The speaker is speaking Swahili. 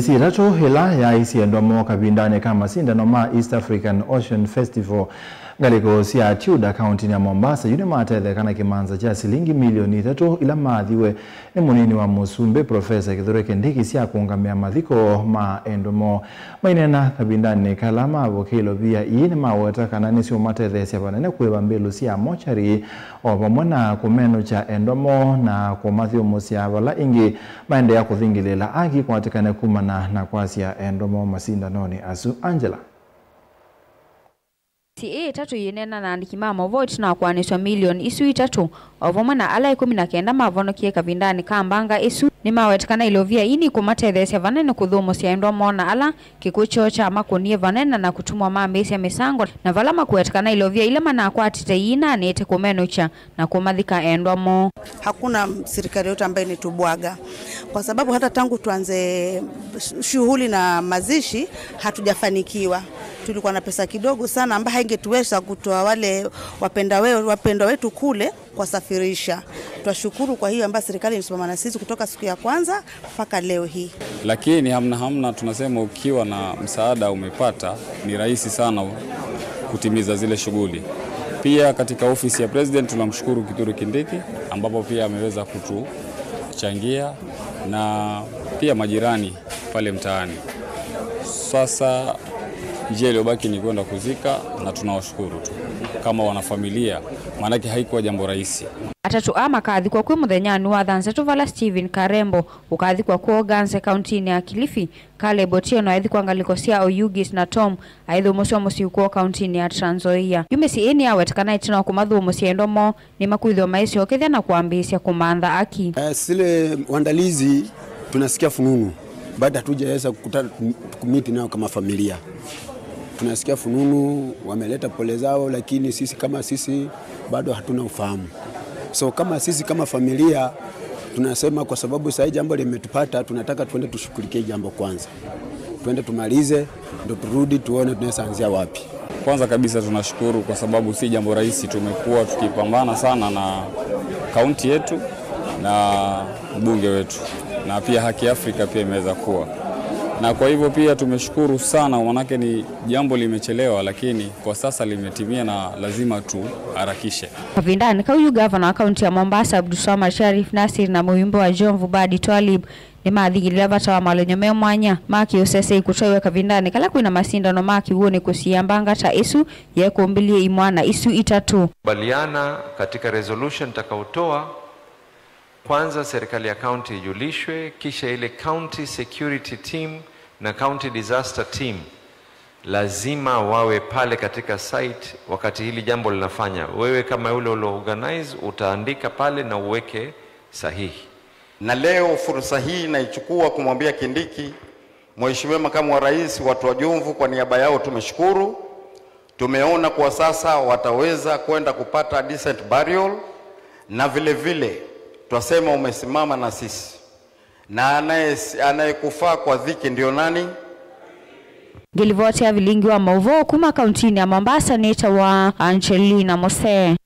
Sirato hela ya isi endomo kabindane kama sindano ma East African Ocean Festival galiko siya Tiuda County ya Mombasa yune matele kana kimanza cha silingi milioni 3 ila maadhiwe ni munini wa Musumbe Professor Kithure Kindiki siya kuungamia madhiko ma endomo mainena kabindane kalama avokilo via iini maweta kanani siyo matele siya panene kuweba mbelu siya mochari opamwana kumeno cha endomo na kumathio musia wala ingi maende ya kuthingilela aki kwa atikane kumana na kwasi ya endomo masindanoni asu Angela. Ti tatu yenena na andikimama vote na kwaniswa milioni isu itatu ovomana ala 19 mavono kie kavindani kambanga isu ni mawetikana ilovia ini kumatethesya vanene kuthumo sia endomo na ala kikucho cha makonie vanena na kutumwa mambesi ya misango na valama kuwetikana ilovia ile mana kwatite ina nete kumeno cha na kumadhika endomo. Hakuna serikali yote ambaye ni tubwaga kwa sababu hata tangu tuanze shughuli na mazishi hatujafanikiwa. Tulikuwa na pesa kidogo sana ambayo haingetuweza kutoa wale wapenda wetu kule kwa safirisha. Tunashukuru kwa hiyo ambayo serikali imesimama na sisi kutoka siku ya kwanza mpaka leo hii. Lakini hamna tunasema ukiwa na msaada umepata ni rahisi sana kutimiza zile shughuli. Pia katika ofisi ya president tunamshukuru Kithure Kindiki ambapo pia ameweza kutuchangia na pia majirani pale mtaani. Sasa njia iliyobaki ni kwenda kuzika na tunawashukuru tu kama wanafamilia maana haikuwa jambo rahisi. Atatu ama kathi kwa kwe muthenyani wa Thanse tuvala Steven Karembo ukathi kwa Ganze County ya Kilifi kale botio na aithi kwa ngalikosia Oyugis na Tom aidhu muswa musiuko County ya Trans Nzoia yumesi eni awetikana itina kumadhu musiendomo ni makuithio maisi okethia na kuambisia kumandha aki. Sile wandalizi tunasikia fununu baada hatujaweza kukutana kumiti nao kama familia. Tunasikia fununu wameleta pole zao lakini sisi bado hatuna ufahamu. So kama sisi kama familia tunasema kwa sababu sasa jambo limetupata tunataka tuende tushughulikie jambo kwanza. Tuende tumalize ndio turudi tuone tunaweza anzia wapi. Kwanza kabisa tunashukuru kwa sababu si jambo rahisi, tumekuwa tukipambana sana na kaunti yetu na mbunge wetu na pia Haki Afrika pia imeweza kuwa. Na kwa hivyo pia tumeshukuru sana manake ni jambo limechelewa lakini kwa sasa limetimia na lazima tuharakishe. Kavindani kauyu governor wa kaunti ya Mombasa Abdulswamad Sharif Nasir na muimbo wa Jomvu Badi Twalib ni maadhigilila vata wa malonyomeo mwanya maki usese kutoiwe Kavindani kala kuina masindano maki uone kusiyambanga ta isu ye kumbilie imwana isu itatu. Baliana katika resolution takautoa kwanza serikali ya county ijulishwe kisha ile county security team na county disaster team lazima wawe pale katika site wakati hili jambo linafanya. Wewe kama yule organize utaandika pale na uweke sahihi. Na leo fursa hii naichukua kumwambia Kindiki, Mheshimiwa Makamu wa Rais, watu wa Jomvu kwa niaba yao tumeshukuru. Tumeona kwa sasa wataweza kwenda kupata decent burial na vile vile twasema umesimama na sisi. Na anayekufaa kwa dhiki ndio nani? Gilivote ya vilingi wa Mauvo kuma kauntini ya Mombasa nita wa Angelina Mose.